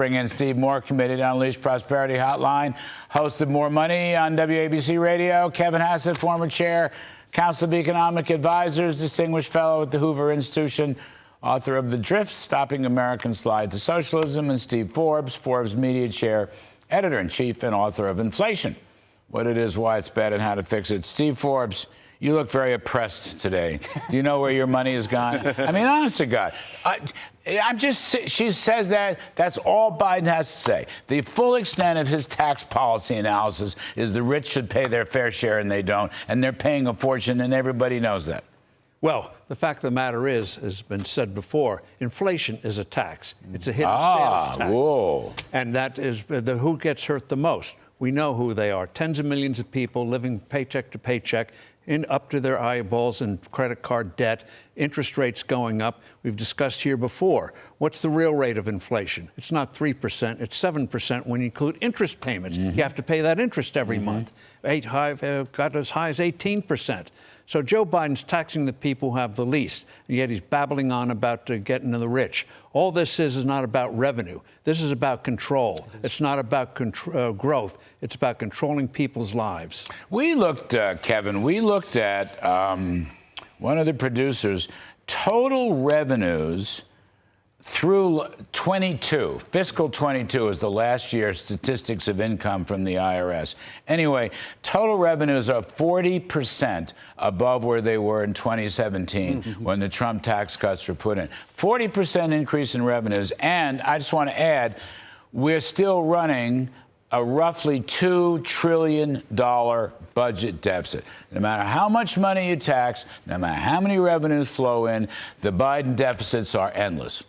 Bring in Steve Moore, Committee to Unleash Prosperity Hotline, host of More Money on WABC Radio. Kevin Hassett, former chair, Council of Economic Advisors, distinguished fellow at the Hoover Institution, author of The Drift, Stopping American Slide to Socialism, and Steve Forbes, Forbes Media Chair, Editor-in-Chief, and author of Inflation, What It Is, Why It's Bad, and How to Fix It. Steve Forbes, you look very oppressed today. Do you know where your money has gone? I mean, honest to God. She says that's all Biden has to say. The full extent of his tax policy analysis is the rich should pay their fair share and they don't. And they're paying a fortune and everybody knows that. Well, the fact of the matter is, has been said before, inflation is a tax. It's a hidden sales tax. Whoa. And that is who gets hurt the most. We know who they are. Tens of millions of people living paycheck to paycheck, up to their eyeballs in credit card debt, interest rates going up. We've discussed here before. What's the real rate of inflation? It's not 3%, it's 7% when you include interest payments. You have to pay that interest every month. Got as high as 18%. So Joe Biden's taxing the people who have the least, and yet he's babbling on about getting to the rich. All this is not about revenue. This is about control. It's not about growth. It's about controlling people's lives. We looked, Kevin, at one of the producers, total revenues through fiscal 22 is the last year's statistics of income from the IRS. Anyway, total revenues are 40% above where they were in 2017 when the Trump tax cuts were put in. 40% increase in revenues. And I just want to add, we're still running a roughly $2 trillion budget deficit. No matter how much money you tax, no matter how many revenues flow in, the Biden deficits are endless.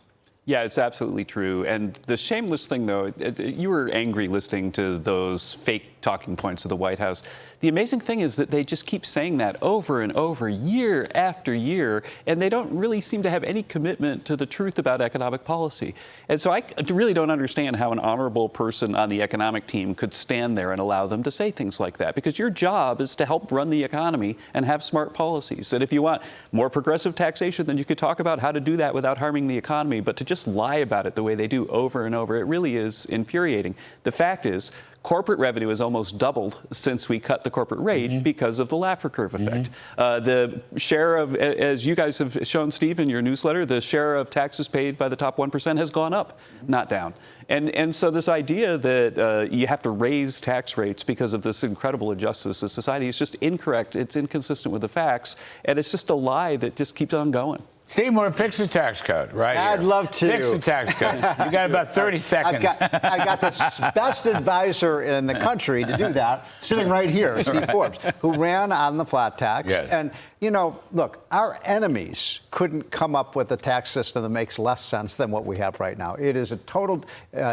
Yeah, it's absolutely true. And the shameless thing, though, you were angry listening to those fake talking points of the White House. The amazing thing is that they just keep saying that over and over, year after year, and they don't really seem to have any commitment to the truth about economic policy. And so I really don't understand how an honorable person on the economic team could stand there and allow them to say things like that, because your job is to help run the economy and have smart policies. And if you want more progressive taxation, then you could talk about how to do that without harming the economy, but to just lie about it the way they do over and over, it really is infuriating. The fact is, corporate revenue has almost doubled since we cut the corporate rate because of the Laffer curve effect. The share of, as you guys have shown, Steve, in your newsletter, the share of taxes paid by the top 1% has gone up, not down. And so this idea that you have to raise tax rates because of this incredible injustice in society is just incorrect. It's inconsistent with the facts, and it's just a lie that just keeps on going. Steve Moore, fix the tax code right here. I'd love to. Fix the tax code. You got about 30 seconds. I got the best advisor in the country to do that, sitting right here, Steve Forbes, who ran on the flat tax. Yes. And, you know, look, our enemies couldn't come up with a tax system that makes less sense than what we have right now. It is a total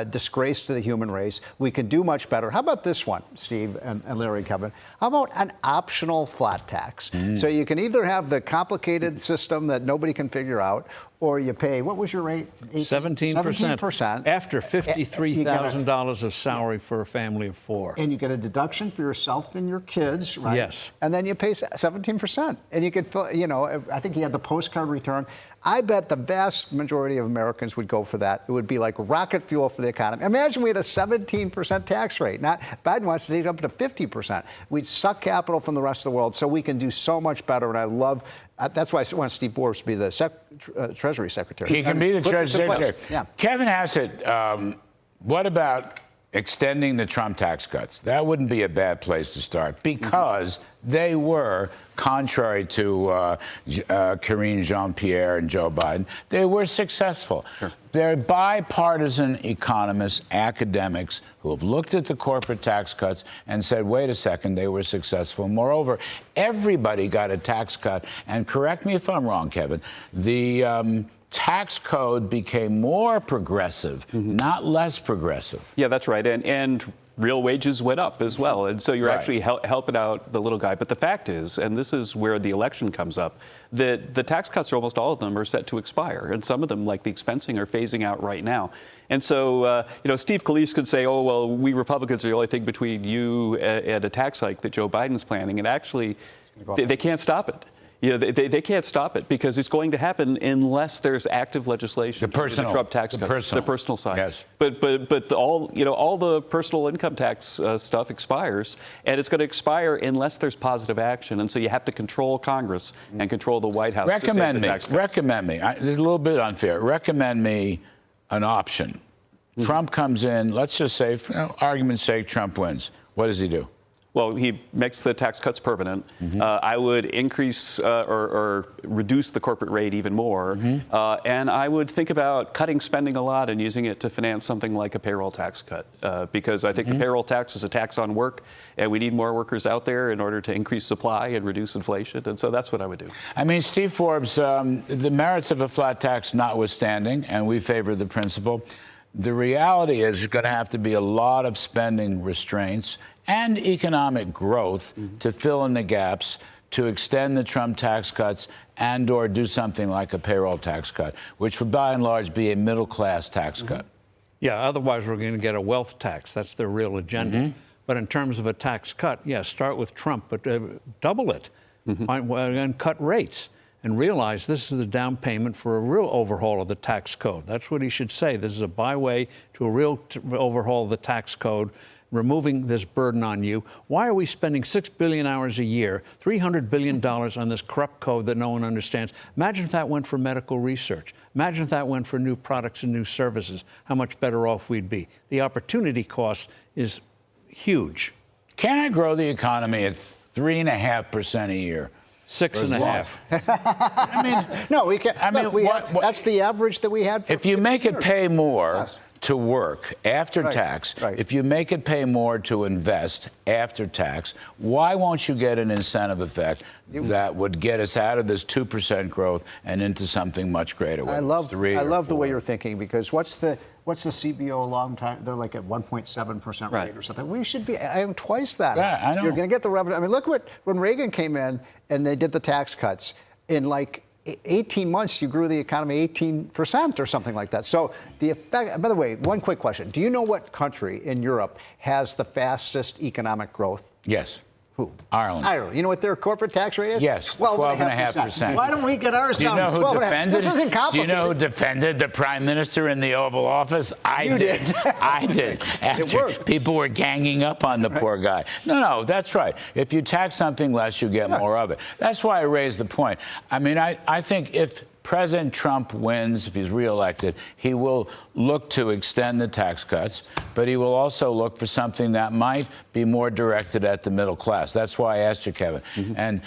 disgrace to the human race. We can do much better. How about this one, Steve and Larry and Kevin? How about an optional flat tax? So you can either have the complicated system that nobody can figure out, or you pay, what was your rate? 17%. After $53,000 of salary for a family of four. And you get a deduction for yourself and your kids, right? Yes. And then you pay 17%. And you could, you know, I think you had the postcard return. I bet the vast majority of Americans would go for that. It would be like rocket fuel for the economy. Imagine we had a 17% tax rate. Not Biden wants to take it up to 50%. We'd suck capital from the rest of the world, so we can do so much better. And I love, that's why I want Steve Forbes to be the Treasury Secretary. He can be the Treasury Secretary. Yeah. Kevin Hassett, what about extending the Trump tax cuts? That wouldn't be a bad place to start, because they were, contrary to Karine Jean-Pierre and Joe Biden, they were successful. Sure. They're bipartisan economists, academics, who have looked at the corporate tax cuts and said, wait a second, they were successful. Moreover, everybody got a tax cut. And correct me if I'm wrong, Kevin, the tax code became more progressive, not less progressive. Yeah, that's right. And real wages went up as well. And so you're actually helping out the little guy. But the fact is, and this is where the election comes up, that the tax cuts, almost all of them, are set to expire. And some of them, like the expensing, are phasing out right now. And so, you know, Steve Scalise could say, oh, well, we Republicans are the only thing between you and a tax hike that Joe Biden's planning. And actually, they can't stop it. You know, they can't stop it because it's going to happen unless there's active legislation. The personal, the Trump tax cut, the personal side. Yes. But all the personal income tax stuff expires, and it's going to expire unless there's positive action. And so you have to control Congress and control the White House. Recommend me. Recommend me. This is a little bit unfair. Recommend me an option. Trump comes in. Let's just say, for argument's sake, Trump wins. What does he do? Well, he makes the tax cuts permanent. I would increase or reduce the corporate rate even more. And I would think about cutting spending a lot and using it to finance something like a payroll tax cut. Because I think the payroll tax is a tax on work, and we need more workers out there in order to increase supply and reduce inflation. And so that's what I would do. I mean, Steve Forbes, the merits of a flat tax notwithstanding, and we favor the principle, the reality is there's going to have to be a lot of spending restraints and economic growth to fill in the gaps, to extend the Trump tax cuts and or do something like a payroll tax cut, which would by and large be a middle-class tax cut. Yeah, otherwise we're going to get a wealth tax. That's their real agenda. But in terms of a tax cut, yeah, start with Trump, but double it and cut rates. And realize this is the down payment for a real overhaul of the tax code. That's what he should say. This is a byway to a real overhaul of the tax code, removing this burden on you. Why are we spending 6 billion hours a year, $300 billion on this corrupt code that no one understands? Imagine if that went for medical research. Imagine if that went for new products and new services, how much better off we'd be. The opportunity cost is huge. Can I grow the economy at 3.5% a year? 6.5. I mean, No, we can't. I mean, Look, that's the average that we had. For if you make it pay more Yes. to work after tax, if you make it pay more to invest after tax, why won't you get an incentive effect that would get us out of this 2% growth and into something much greater? I love the way you're thinking, because what's the CBO a long time? They're like at 1.7% rate or something. We should be. I am twice that. Yeah, I know. You're going to get the revenue. I mean, look when Reagan came in and they did the tax cuts in like 18 months, you grew the economy 18% or something like that. So the effect. By the way, one quick question: do you know what country in Europe has the fastest economic growth? Yes. Who? Ireland. Ireland. You know what their corporate tax rate is? Yes, 12.5%. Why don't we get ours Do you down know to who 12.5%? defended? This isn't Do you complicated. know who defended the prime minister in the Oval Office? I did. I did. After worked. people were ganging up on the poor guy. No, that's right. If you tax something less, you get more of it. That's why I raised the point. I mean, I think if President Trump wins, if he's reelected, he will look to extend the tax cuts, but he will also look for something that might be more directed at the middle class. That's why I asked you, Kevin. And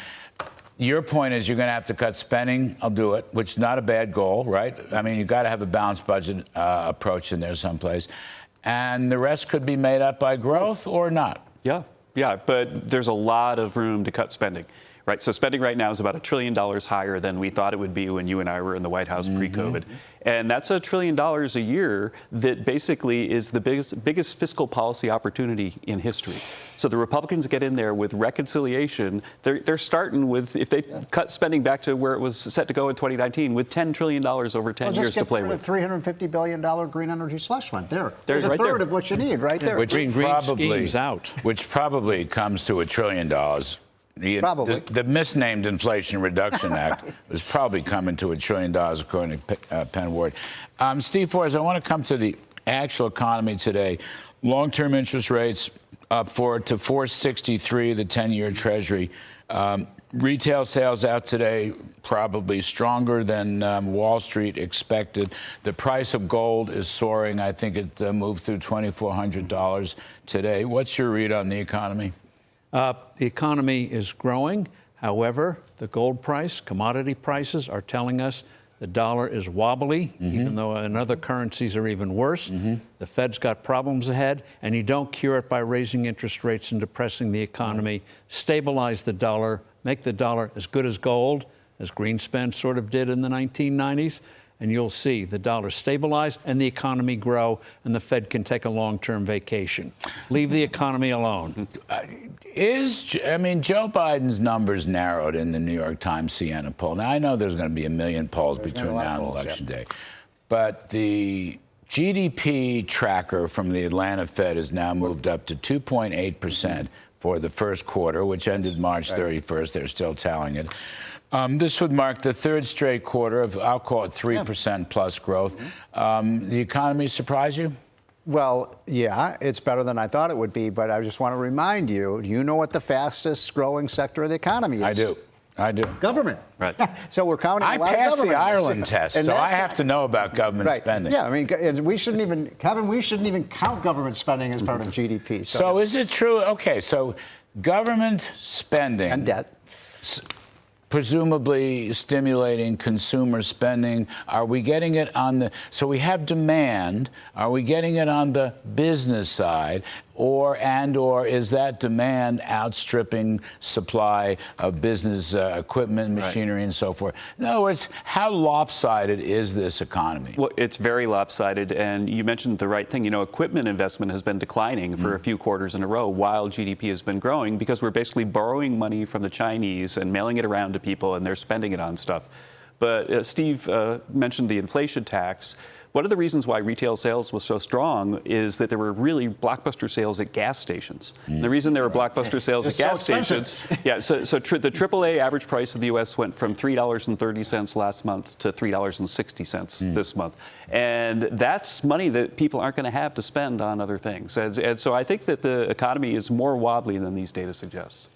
your point is you're going to have to cut spending. I'll do it, which is not a bad goal, right? I mean, you've got to have a balanced budget approach in there someplace. And the rest could be made up by growth or not. Yeah, but there's a lot of room to cut spending. Right, so spending right now is about $1 trillion higher than we thought it would be when you and I were in the White House pre-COVID. And that's $1 trillion a year that basically is the biggest fiscal policy opportunity in history. So the Republicans get in there with reconciliation. They're starting with, if they cut spending back to where it was set to go in 2019, with $10 trillion over 10 years to play with. $350 billion green energy slush fund. There's right a third there. of what you need right there. Which Green schemes out. Which probably comes to $1 trillion. The misnamed Inflation Reduction Act was probably coming to $1 trillion, according to Penn Ward. Steve Forbes, I want to come to the actual economy today. Long-term interest rates up to 4.63, the 10-year Treasury. Retail sales out today probably stronger than Wall Street expected. The price of gold is soaring. I think it moved through $2,400 today. What's your read on the economy? The economy is growing. However, the gold price, commodity prices are telling us the dollar is wobbly, even though in other currencies are even worse. The Fed's got problems ahead, and you don't cure it by raising interest rates and depressing the economy. Stabilize the dollar, make the dollar as good as gold, as Greenspan sort of did in the 1990s, and you'll see the dollar stabilize and the economy grow, and the Fed can take a long-term vacation. Leave the economy alone. Joe Biden's numbers narrowed in the New York Times Siena poll. Now, I know there's going to be 1 million polls between now and Election Day, but the GDP tracker from the Atlanta Fed has now moved up to 2.8% for the first quarter, which ended March 31st. They're still tallying it. This would mark the third straight quarter of, I'll call it 3% plus growth. The economy surprise you? Well, yeah, it's better than I thought it would be, but I just want to remind you, do you know what the fastest growing sector of the economy is? I do. Government. Right. So we're counting I a lot of passed the government. Ireland test, And so that- I have to know about government Right. spending. Yeah, I mean, we shouldn't even, Kevin, we shouldn't even count government spending as part of GDP. So is it true? Okay, so government spending And debt. presumably stimulating consumer spending. Are we getting it on the, so we have demand, are we getting it on the business side, or is that demand outstripping supply of business equipment, machinery, and so forth? In other words, how lopsided is this economy? Well, it's very lopsided, and you mentioned the right thing. You know, equipment investment has been declining for a few quarters in a row while GDP has been growing because we're basically borrowing money from the Chinese and mailing it around to people, and they're spending it on stuff. But Steve mentioned the inflation tax. One of the reasons why retail sales was so strong is that there were really blockbuster sales at gas stations. The reason there were blockbuster sales at gas stations, the AAA average price of the U.S. went from $3.30 last month to $3.60 this month. And that's money that people aren't going to have to spend on other things. And so I think that the economy is more wobbly than these data suggest.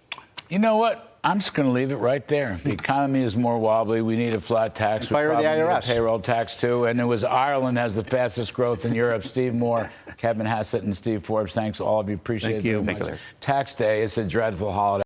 You know what? I'm just going to leave it right there. The economy is more wobbly. We need a flat tax. Fire the IRS. Need a payroll tax, too. And it was Ireland has the fastest growth in Europe. Steve Moore, Kevin Hassett, and Steve Forbes. Thanks, all of you. Appreciate it very much. Thank you. Tax day is a dreadful holiday.